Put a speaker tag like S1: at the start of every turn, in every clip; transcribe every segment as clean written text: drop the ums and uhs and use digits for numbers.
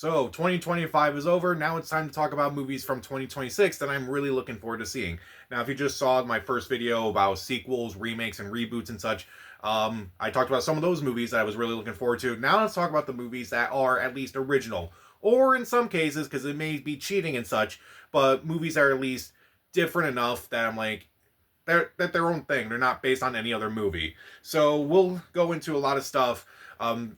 S1: So 2025 is over. Now it's time to talk about movies from 2026 that I'm really looking forward to seeing. Now, if you just saw my first video about sequels, remakes, and reboots and such, I talked about some of those movies that I was really looking forward to. Now let's talk about the movies that are at least original, or in some cases, because it may be cheating and such, but movies that are at least different enough that I'm like, they're their own thing. They're not based on any other movie. So we'll go into a lot of stuff.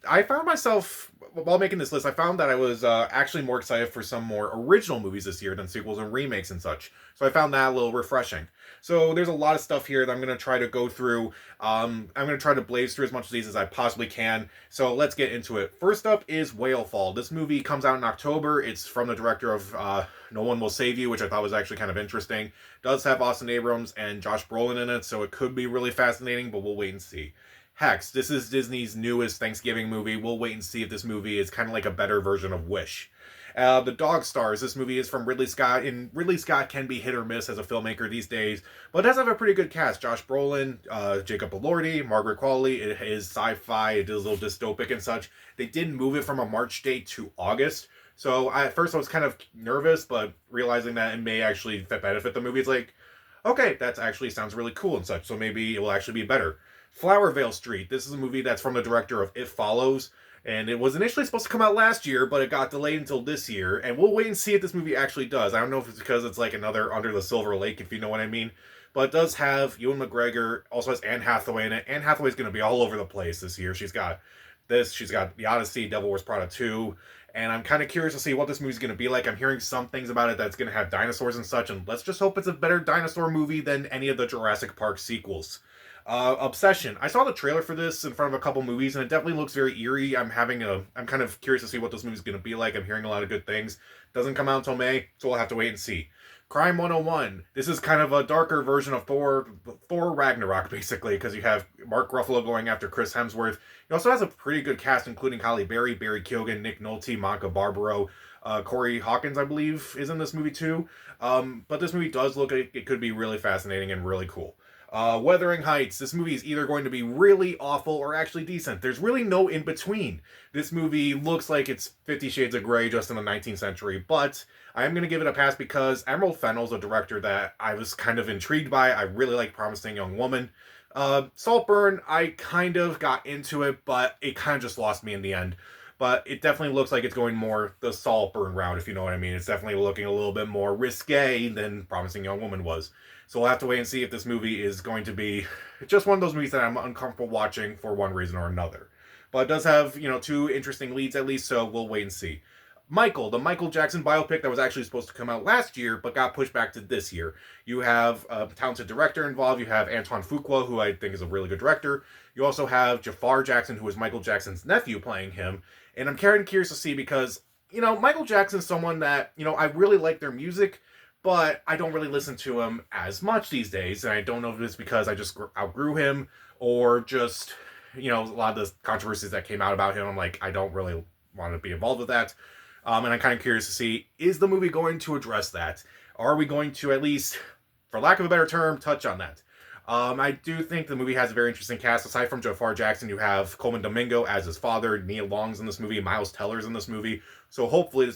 S1: I found myself while making this list. I found that I was actually more excited for some more original movies this year than sequels and remakes and such. So I found that a little refreshing. So there's a lot of stuff here that I'm going to try to go through. I'm going to try to blaze through as much of these as I possibly can. So let's get into it. First up is Whale Fall. This movie comes out in October. It's from the director of No One Will Save You, which I thought was actually kind of interesting. Does have Austin Abrams and Josh Brolin in it, so it could be really fascinating, but we'll wait and see. Hex, this is Disney's newest Thanksgiving movie. We'll wait and see if this movie is kind of like a better version of Wish. The Dog Stars, this movie is from Ridley Scott, and Ridley Scott can be hit or miss as a filmmaker these days, but it does have a pretty good cast. Josh Brolin, Jacob Elordi, Margaret Qualley. It is sci-fi, it is a little dystopic and such. They did move it from a March date to August, so at first I was kind of nervous, but realizing that it may actually benefit the movie, it's like, okay, that actually sounds really cool and such, so maybe it will actually be better. Flowervale Street. This is a movie that's from the director of It Follows, and it was initially supposed to come out last year, but it got delayed until this year, and we'll wait and see if this movie actually does. I don't know if it's because it's like another Under the Silver Lake, if you know what I mean, but it does have Ewan McGregor, also has Anne Hathaway in it. Anne Hathaway's going to be all over the place this year. She's got The Odyssey, Devil Wears Prada 2, and I'm kind of curious to see what this movie's going to be like. I'm hearing some things about it that's going to have dinosaurs and such, and let's just hope it's a better dinosaur movie than any of the Jurassic Park sequels. Obsession. I saw the trailer for this in front of a couple movies, and it definitely looks very eerie. I'm kind of curious to see what this movie's going to be like. I'm hearing a lot of good things. Doesn't come out until May, so we'll have to wait and see. Crime 101. This is kind of a darker version of Thor Ragnarok, basically, because you have Mark Ruffalo going after Chris Hemsworth. He also has a pretty good cast, including Halle Berry, Barry Keoghan, Nick Nolte, Monica Barbaro, Corey Hawkins, I believe, is in this movie too. But this movie does look like it could be really fascinating and really cool. Wuthering Heights. This movie is either going to be really awful or actually decent. There's really no in between. This movie looks like it's 50 Shades of Grey just in the 19th century, but I am going to give it a pass because Emerald Fennell's a director that I was kind of intrigued by. I really like Promising Young Woman. Saltburn, I kind of got into it, but it kind of just lost me in the end. But it definitely looks like it's going more the Saltburn route, if you know what I mean. It's definitely looking a little bit more risque than Promising Young Woman was. So we'll have to wait and see if this movie is going to be just one of those movies that I'm uncomfortable watching for one reason or another. But it does have, two interesting leads at least, so we'll wait and see. Michael, the Michael Jackson biopic that was actually supposed to come out last year, but got pushed back to this year. You have a talented director involved. You have Antoine Fuqua, who I think is a really good director. You also have Jafar Jackson, who is Michael Jackson's nephew, playing him. And I'm kind of curious to see because, Michael Jackson's someone that, I really like their music, but I don't really listen to him as much these days. And I don't know if it's because I just outgrew him or just, a lot of the controversies that came out about him. I'm like, I don't really want to be involved with that. And I'm kind of curious to see, is the movie going to address that? Are we going to at least, for lack of a better term, touch on that? I do think the movie has a very interesting cast. Aside from Jafar Jackson, you have Coleman Domingo as his father, Nia Long's in this movie, Miles Teller's in this movie. So hopefully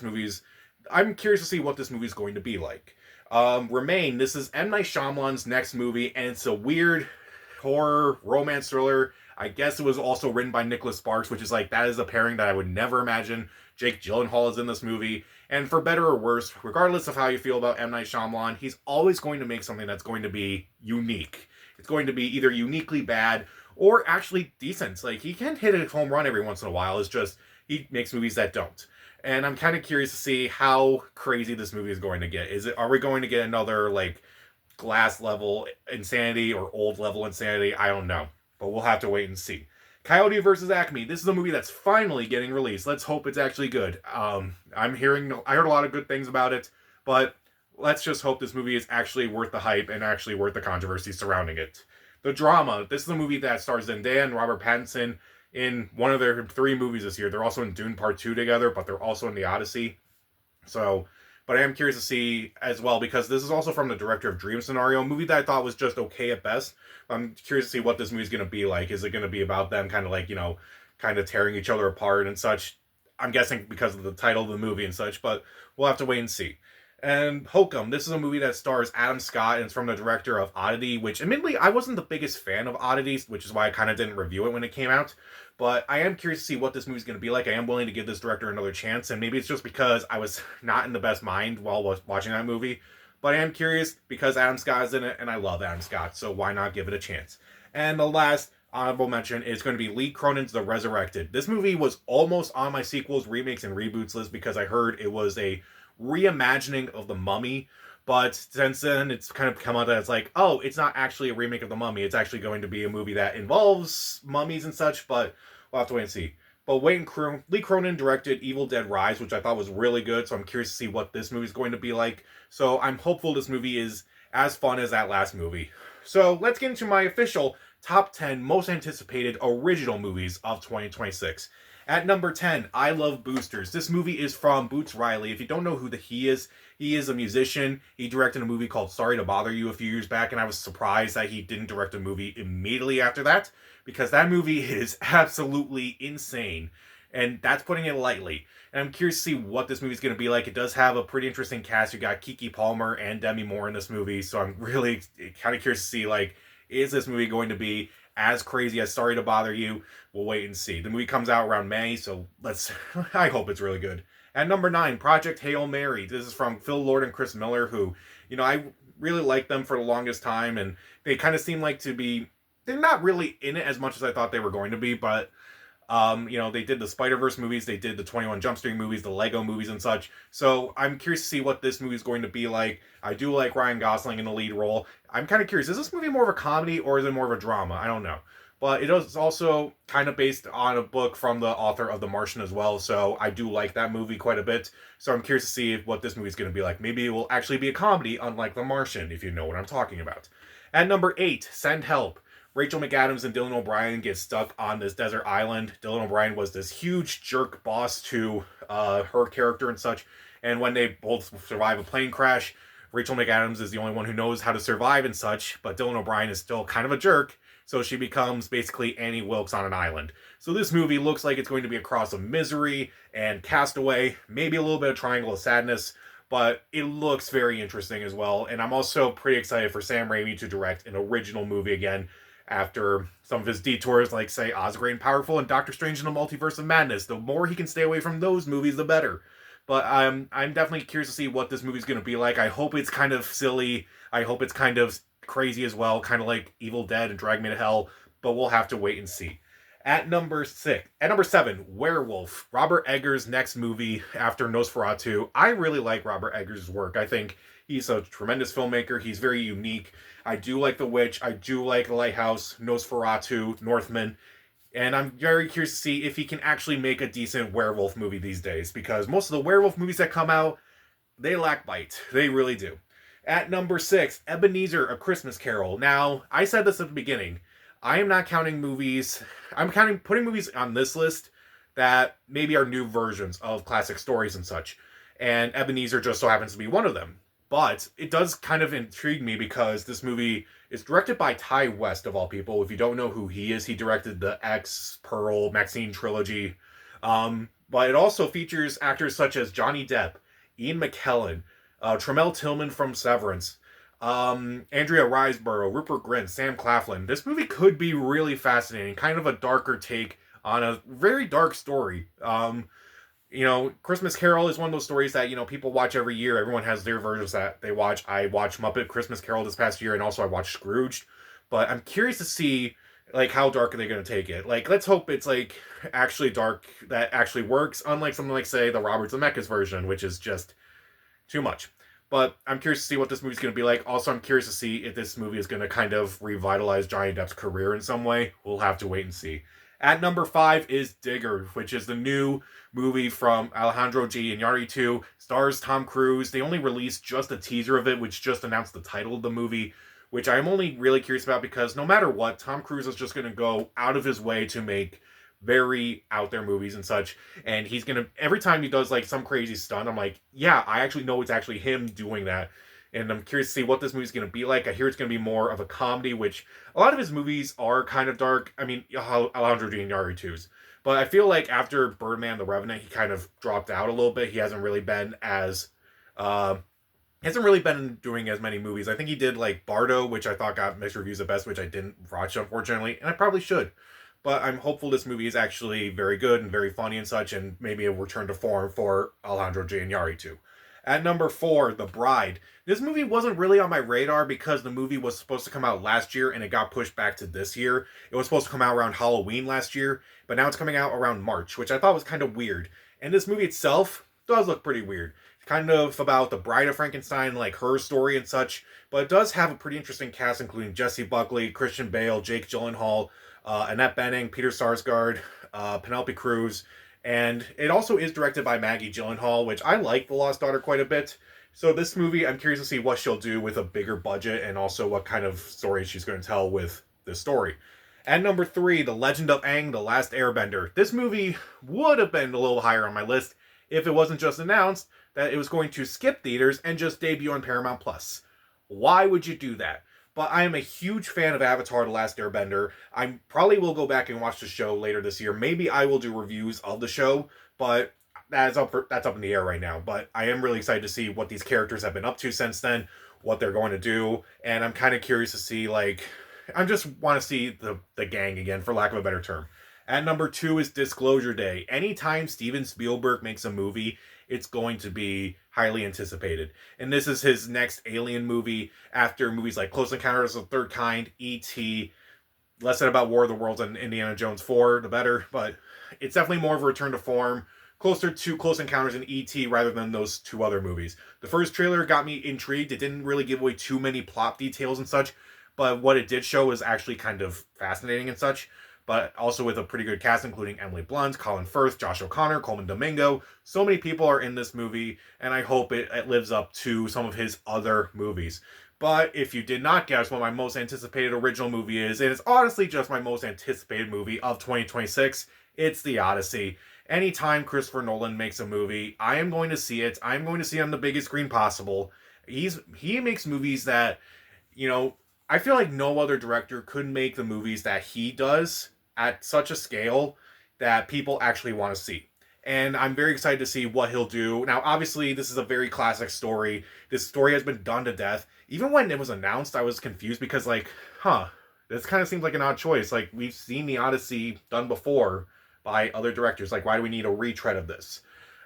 S1: I'm curious to see what this movie is going to be like. Remain, this is M. Night Shyamalan's next movie, and it's a weird horror romance thriller. I guess it was also written by Nicholas Sparks, which is that is a pairing that I would never imagine. Jake Gyllenhaal is in this movie, and for better or worse, regardless of how you feel about M. Night Shyamalan, he's always going to make something that's going to be unique. It's going to be either uniquely bad or actually decent. He can hit a home run every once in a while. It's just he makes movies that don't. And I'm kind of curious to see how crazy this movie is going to get. Are we going to get another Glass level insanity or Old level insanity? I don't know, but we'll have to wait and see. Coyote versus Acme. This is a movie that's finally getting released. Let's hope it's actually good. I heard a lot of good things about it, but let's just hope this movie is actually worth the hype and actually worth the controversy surrounding it. The Drama. This is a movie that stars Zendaya and Robert Pattinson in one of their 3 movies this year. They're also in Dune Part 2 together, but they're also in The Odyssey. But I am curious to see as well, because this is also from the director of Dream Scenario, a movie that I thought was just okay at best. I'm curious to see what this movie's going to be like. Is it going to be about them kind of tearing each other apart and such? I'm guessing because of the title of the movie and such, but we'll have to wait and see. And Hokum, this is a movie that stars Adam Scott and it's from the director of Oddity, which admittedly I wasn't the biggest fan of Oddities, which is why I kind of didn't review it when it came out. But I am curious to see what this movie's going to be like. I am willing to give this director another chance, and maybe it's just because I was not in the best mind while watching that movie. But I am curious because Adam Scott is in it, and I love Adam Scott, so why not give it a chance? And the last honorable mention is going to be Lee Cronin's The Resurrected. This movie was almost on my sequels, remakes, and reboots list because I heard it was a reimagining of The Mummy. But since then, it's kind of come out that it's like, oh, it's not actually a remake of The Mummy. It's actually going to be a movie that involves mummies and such, but we'll have to wait and see. But Lee Cronin directed Evil Dead Rise, which I thought was really good, so I'm curious to see what this movie is going to be like. So I'm hopeful this movie is as fun as that last movie. So let's get into my official top 10 most anticipated original movies of 2026. At number 10, I Love Boosters. This movie is from Boots Riley. If you don't know who he is a musician. He directed a movie called Sorry to Bother You a few years back, and I was surprised that he didn't direct a movie immediately after that, because that movie is absolutely insane, and that's putting it lightly. And I'm curious to see what this movie's going to be like. It does have a pretty interesting cast. You got Keke Palmer and Demi Moore in this movie, so I'm really kind of curious to see, like, is this movie going to be as crazy as Sorry to Bother You? We'll wait and see. The movie comes out around May, so I hope it's really good. At number 9, Project Hail Mary. This is from Phil Lord and Chris Miller, who, I really liked them for the longest time, and they kind of seem like they're not really in it as much as I thought they were going to be, but, they did the Spider-Verse movies, they did the 21 Jump Street movies, the Lego movies and such, so I'm curious to see what this movie is going to be like. I do like Ryan Gosling in the lead role. I'm kind of curious, is this movie more of a comedy, or is it more of a drama? I don't know. But it is also kind of based on a book from the author of The Martian as well, so I do like that movie quite a bit. So I'm curious to see what this movie is going to be like. Maybe it will actually be a comedy, unlike The Martian, if you know what I'm talking about. At number 8, Send Help. Rachel McAdams and Dylan O'Brien get stuck on this desert island. Dylan O'Brien was this huge jerk boss to her character and such, and when they both survive a plane crash, Rachel McAdams is the only one who knows how to survive and such, but Dylan O'Brien is still kind of a jerk. So she becomes basically Annie Wilkes on an island. So this movie looks like it's going to be a cross of Misery and Castaway, maybe a little bit of Triangle of Sadness, but it looks very interesting as well. And I'm also pretty excited for Sam Raimi to direct an original movie again after some of his detours, like, say, Oz Great and Powerful and Doctor Strange in the Multiverse of Madness. The more he can stay away from those movies, the better. But I'm definitely curious to see what this movie's going to be like. I hope it's kind of silly. I hope it's kind of crazy as well, kind of like Evil Dead and Drag Me to Hell, but we'll have to wait and see. At number 7, Werewolf, Robert Eggers' next movie after Nosferatu. I really like Robert Eggers' work. I think he's a tremendous filmmaker. He's very unique. I do like The Witch. I do like The Lighthouse, Nosferatu, Northman. And I'm very curious to see if he can actually make a decent werewolf movie these days, because most of the werewolf movies that come out, they lack bite. They really do. At number 6, Ebenezer, A Christmas Carol. Now, I said this at the beginning. I am not counting movies. I'm putting movies on this list that maybe are new versions of classic stories and such. And Ebenezer just so happens to be one of them. But it does kind of intrigue me because this movie is directed by Ty West, of all people. If you don't know who he is, he directed the X, Pearl, Maxine trilogy. But it also features actors such as Johnny Depp, Ian McKellen, Tremel Tillman from Severance, Andrea Riseborough, Rupert Grint, Sam Claflin. This movie could be really fascinating, kind of a darker take on a very dark story. Christmas Carol is one of those stories that, people watch every year. Everyone has their versions that they watch. I watched Muppet Christmas Carol this past year, and also I watched Scrooged. But I'm curious to see, like, how dark are they going to take it? Like, let's hope it's, like, actually dark that actually works, unlike something like, say, the Robert Zemeckis version, which is just too much. But I'm curious to see what this movie's going to be like. Also, I'm curious to see if this movie is going to kind of revitalize Johnny Depp's career in some way. We'll have to wait and see. At number 5 is Digger, which is the new movie from Alejandro G. Iñárritu. Stars Tom Cruise. They only released just a teaser of it, which just announced the title of the movie, which I'm only really curious about because no matter what, Tom Cruise is just going to go out of his way to make very out there movies and such, and he's gonna, every time he does like some crazy stunt, I'm like, yeah, I actually know it's actually him doing that, and I'm curious to see what this movie's gonna be like. I hear it's gonna be more of a comedy, which a lot of his movies are kind of dark. I mean, Alejandro G. Iñárritu's, But I feel like after Birdman, The Revenant, he kind of dropped out a little bit. He uh, hasn't really been doing as many movies. I think he did like Bardo, which I thought got mixed reviews at best, which I didn't watch unfortunately, and I probably should. But I'm hopeful this movie is actually very good and very funny and such, and maybe a return to form for Alejandro Giannari too. At number 4, The Bride. This movie wasn't really on my radar because the movie was supposed to come out last year and it got pushed back to this year. It was supposed to come out around Halloween last year, but now it's coming out around March, which I thought was kind of weird. And this movie itself does look pretty weird. It's kind of about the Bride of Frankenstein, like her story and such, but it does have a pretty interesting cast, including Jessie Buckley, Christian Bale, Jake Gyllenhaal, Annette Bening, Peter Sarsgaard, Penelope Cruz, and it also is directed by Maggie Gyllenhaal, which I like The Lost Daughter quite a bit. So this movie, I'm curious to see what she'll do with a bigger budget and also what kind of story she's going to tell with this story. At number 3, The Legend of Aang, The Last Airbender. This movie would have been a little higher on my list if it wasn't just announced that it was going to skip theaters and just debut on Paramount Plus. Why would you do that? But I am a huge fan of Avatar: The Last Airbender. I probably will go back and watch the show later this year. Maybe I will do reviews of the show, but that's up in the air right now. But I am really excited to see what these characters have been up to since then, what they're going to do, and I'm kind of curious to see I just want to see the gang again, for lack of a better term. At number 2 is Disclosure Day. Anytime Steven Spielberg makes a movie, it's going to be highly anticipated. And this is his next Alien movie after movies like Close Encounters of the Third Kind, E.T., less said about War of the Worlds and Indiana Jones 4, the better. But it's definitely more of a return to form, closer to Close Encounters and E.T. rather than those two other movies. The first trailer got me intrigued. It didn't really give away too many plot details and such, but what it did show was actually kind of fascinating and such. But also with a pretty good cast, including Emily Blunt, Colin Firth, Josh O'Connor, Coleman Domingo. So many people are in this movie, and I hope it lives up to some of his other movies. But if you did not guess what my most anticipated original movie is, and it's honestly just my most anticipated movie of 2026, it's The Odyssey. Anytime Christopher Nolan makes a movie, I am going to see it. I'm going to see it on the biggest screen possible. He makes movies that, I feel like no other director could make the movies that he does at such a scale that people actually want to see. And I'm very excited to see what he'll do. Now, obviously, this is a very classic story. This story has been done to death. Even when it was announced, I was confused because, this kind of seems like an odd choice. Like, we've seen The Odyssey done before by other directors. Like, why do we need a retread of this?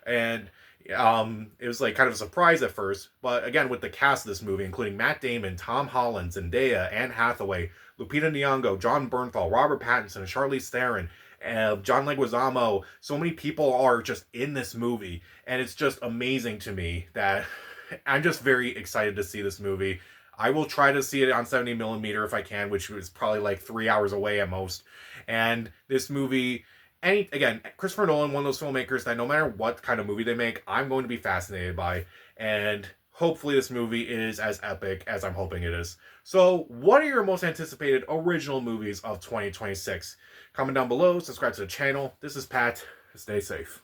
S1: And it was like kind of a surprise at first. But again, with the cast of this movie, including Matt Damon, Tom Holland, Zendaya, Anne Hathaway, Lupita Nyong'o, John Bernthal, Robert Pattinson, Charlize Theron, John Leguizamo. So many people are just in this movie, and it's just amazing to me that I'm just very excited to see this movie. I will try to see it on 70 millimeter if I can, which is probably like 3 hours away at most. And this movie, again, Christopher Nolan, one of those filmmakers that no matter what kind of movie they make, I'm going to be fascinated by. And hopefully this movie is as epic as I'm hoping it is. So, what are your most anticipated original movies of 2026? Comment down below, subscribe to the channel. This is Pat. Stay safe.